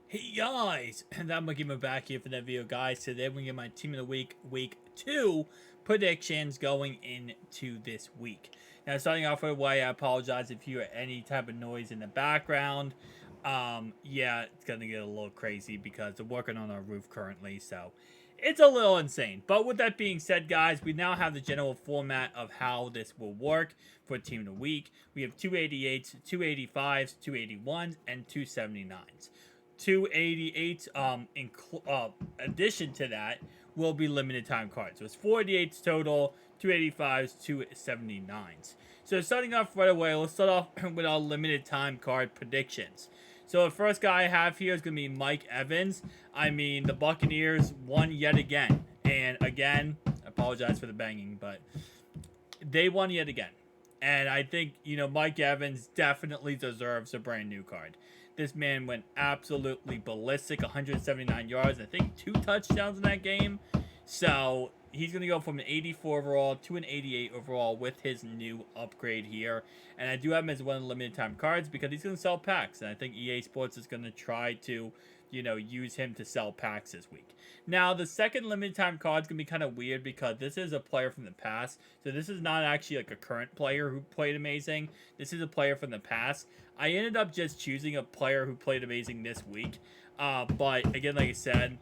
Hey guys, and I'm gonna back here for that video, guys. Today we're gonna get my team of the week 2 predictions going into this week. Now, starting off right away, I apologize if you hear any type of noise in the background. Yeah, it's gonna get a little crazy because they're working on our roof currently, so it's a little insane. But with that being said, guys, we now have the general format of how this will work for team of the week. We have 288s, 285s, 281s, and 279s. 288 in addition to that will be limited time cards. So it's 488s total, 285s, 279s. So starting off right away, let's start off with our limited time card predictions. So the first guy I have here is going to be Mike Evans. I mean, the Buccaneers won yet again. And again, I apologize for the banging, but they won yet again. And I think, Mike Evans definitely deserves a brand new card. This man went absolutely ballistic, 179 yards, I think 2 touchdowns in that game. So he's going to go from an 84 overall to an 88 overall with his new upgrade here. And I do have him as one of the limited time cards because he's going to sell packs. And I think EA Sports is going to try to, use him to sell packs this week. Now, the second limited time card is going to be kind of weird because this is a player from the past. So this is not actually like a current player who played amazing. This is a player from the past. I ended up just choosing a player who played amazing this week. But again, like I said,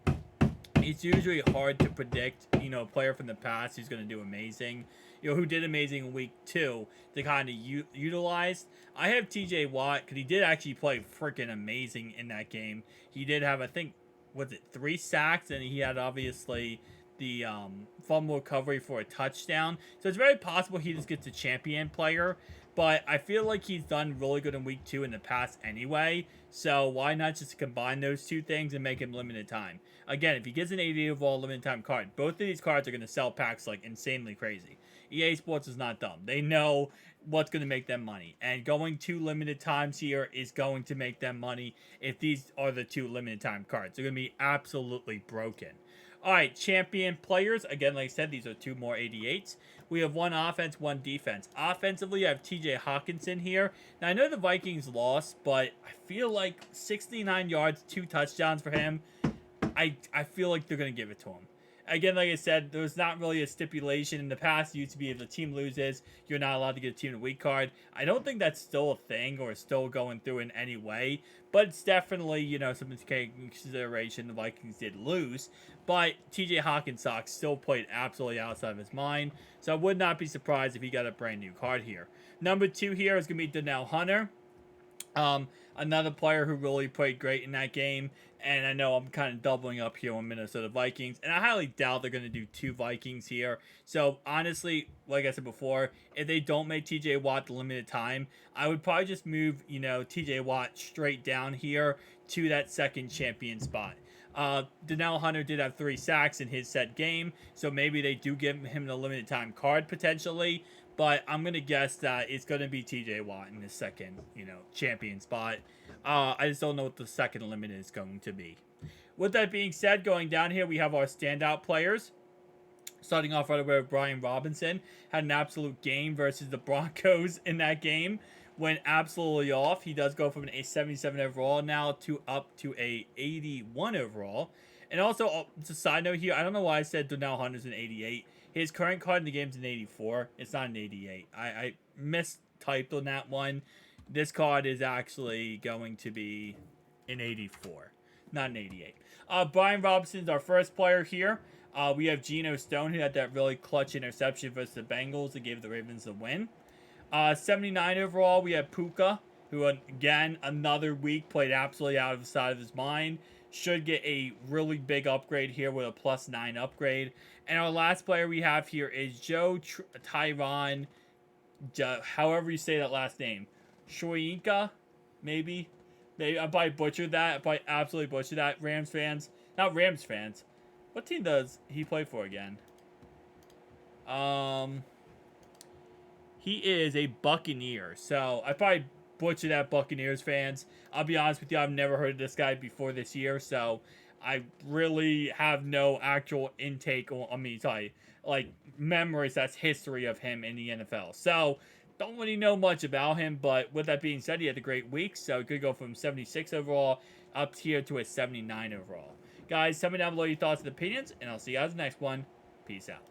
it's usually hard to predict, a player from the past who's going to do amazing, who did amazing in week 2 to kind of utilize. I have TJ Watt because he did actually play freaking amazing in that game. He did have, I think, was it 3 sacks, and he had obviously the fumble recovery for a touchdown. So it's very possible he just gets a champion player. But I feel like he's done really good in week 2 in the past anyway. So why not just combine those two things and make him limited time? Again, if he gets an 80 overall limited time card, both of these cards are going to sell packs like insanely crazy. EA Sports is not dumb. They know what's going to make them money. And going 2 limited times here is going to make them money if these are the 2 limited time cards. They're going to be absolutely broken. All right, champion players. Again, like I said, these are 2 more 88s. We have 1 offense, 1 defense. Offensively, I have TJ Hawkinson here. Now, I know the Vikings lost, but I feel like 69 yards, 2 touchdowns for him. I feel like they're going to give it to him. Again, like I said, there's not really a stipulation. In the past, it used to be if the team loses, you're not allowed to get a team of the week card. I don't think that's still a thing or still going through in any way. But it's definitely, something to take into consideration. The Vikings did lose. But TJ Hawkinson still played absolutely outside of his mind. So I would not be surprised if he got a brand new card here. Number 2 here is going to be Donnell Hunter. Another player who really played great in that game. And I know I'm kind of doubling up here on Minnesota Vikings. And I highly doubt they're going to do 2 Vikings here. So, honestly, like I said before, if they don't make TJ Watt the limited time, I would probably just move, TJ Watt straight down here to that second champion spot. Donnell Hunter did have 3 sacks in his set game. So, maybe they do give him the limited time card potentially. But I'm going to guess that it's going to be TJ Watt in the second, champion spot. I just don't know what the second limit is going to be. With that being said, going down here, we have our standout players. Starting off right away with Brian Robinson. Had an absolute game versus the Broncos in that game. Went absolutely off. He does go from an 77 overall now to up to a 81 overall. And also, just a side note here, I don't know why I said Donnell Hunter's an 88. His current card in the game is an 84. It's not an 88. I mistyped on that one. This card is actually going to be an 84, not an 88. Brian Robinson is our first player here. We have Geno Stone, who had that really clutch interception versus the Bengals that gave the Ravens the win. 79 overall, we have Puka, who, again, another week played absolutely out of the side of his mind. Should get a really big upgrade here with a +9 upgrade. And our last player we have here is Joe Tyron, however you say that last name. Shoyinka, maybe. I probably butchered that. I probably absolutely butchered that. Rams fans. Not Rams fans. What team does he play for again? He is a Buccaneer. So I probably butchered that, Buccaneers fans. I'll be honest with you, I've never heard of this guy before this year. So I really have no actual intake, like memories, that's history of him in the NFL. So don't really know much about him, but with that being said, he had a great week, so he could go from 76 overall up here to a 79 overall. Guys, tell me down below your thoughts and opinions, and I'll see you guys in the next one. Peace out.